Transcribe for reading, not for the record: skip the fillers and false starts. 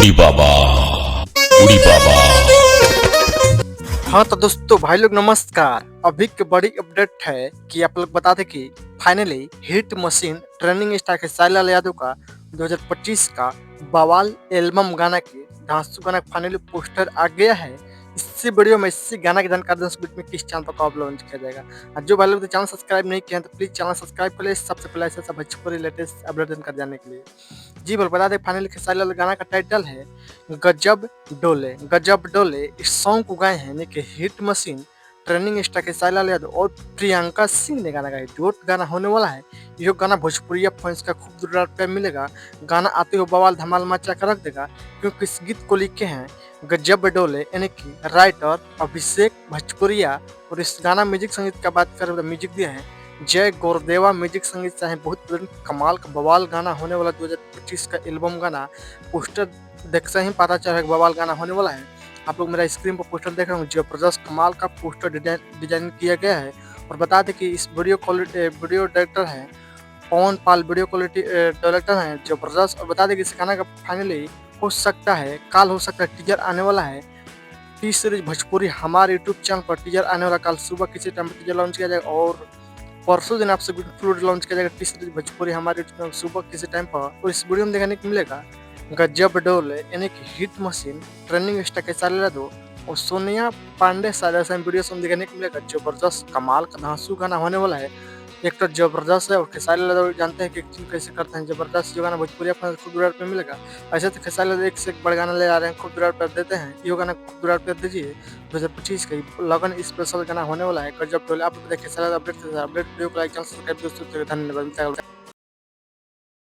उड़ी बाबा, उड़ी बाबा। हाँ तो दोस्तों भाई लोग नमस्कार। अभी की बड़ी अपडेट है कि आप लोग बता दें कि finally hit machine trending star के साइलाल यादव का 2025 का बवाल एल्बम गाना के धांसू गाना फाइनली पोस्टर आ गया है। इसी वीडियो में इसी गाना की जानकारी 10 मिनट में किस चैनल पर कब लॉन्च किया जाएगा। और जो भाई लोग चैनल सब्सक्राइब नहीं किया तो प्लीज चैनल सब्सक्राइब कर ले, सबसे पहले ऐसा सब भोजपुरी लेटेस्ट अपडेट कर जाने के लिए। जी बोल बता दें फाइनली खेसारी गाना का टाइटल है गजब डोले। गजब डोले इस सॉन्ग को गाए हैं यानी कि hit machine trending star Khesari Yadav और प्रियंका सिंह ने गाना गाया। डोट गाना होने वाला है। यह गाना भोजपुरिया फैंस का खूब जोरदार प्यार मिलेगा। गाना आते हुए बवाल धमाल मचा कर रख देगा क्योंकि इस गीत को लिखे हैं गजब डोले यानी कि राइटर अभिषेक भोजपुरिया। और इस गाना म्यूजिक संगीत का बात करें तो म्यूजिक दिया है जय गौरदेवा। म्यूजिक संगीत चाहे बहुत कमाल का बवाल गाना होने वाला 2025 का एल्बम गाना पोस्टर देख से ही पता चला बवाल गाना होने वाला है। आप लोग मेरा स्क्रीन पर पोस्टर देख रहे हो, जबरदस्त कमाल का पोस्टर डिजाइन किया गया है। और बता दें कि इस वीडियो डायरेक्टर है पवन पाल, वीडियो क्वालिटी डायरेक्टर है जबरदस्त। और बता दें कि इस गाना का फाइनली हो सकता है काल हो सकता है टीजर आने वाला है। टी सीरीज भोजपुरी हमारे यूट्यूब चैनल पर टीजर आने वाला कल सुबह किसी टाइम पर टीजर लॉन्च किया जाएगा और परसों दिन आपसे फुल लॉन्च किया जाएगा टी सीरीज भोजपुरी हमारे यूट्यूब सुबह किसी टाइम पर। और इस वीडियो में देखने को मिलेगा गजब डोले यानी कि hit machine trending star Khesari Yadav और सोनिया पांडे सारे वीडियो में देखने को मिलेगा। जबरदस्त कमाल का धांसू गाना होने वाला है। एक तो जबरदस्त है और खेसारी यादव जानते हैं कि एक्टिंग कैसे करते हैं। जबरदस्त जो गाना भोजपुरी खूब दुरार पे मिलेगा। ऐसे तो खेसारी यादव एक से एक बड़ा गाना ले आ रहे हैं, खूब दुरार पे देते हैं। ये गाना खूब दुरार पे दीजिए। 2025 का लगन स्पेशल गाना होने वाला है गजब डोले। आप देखिए खेसारी यादव अपडेट वीडियो को लाइक चैनल सब्सक्राइब दोस्तों धन्यवाद।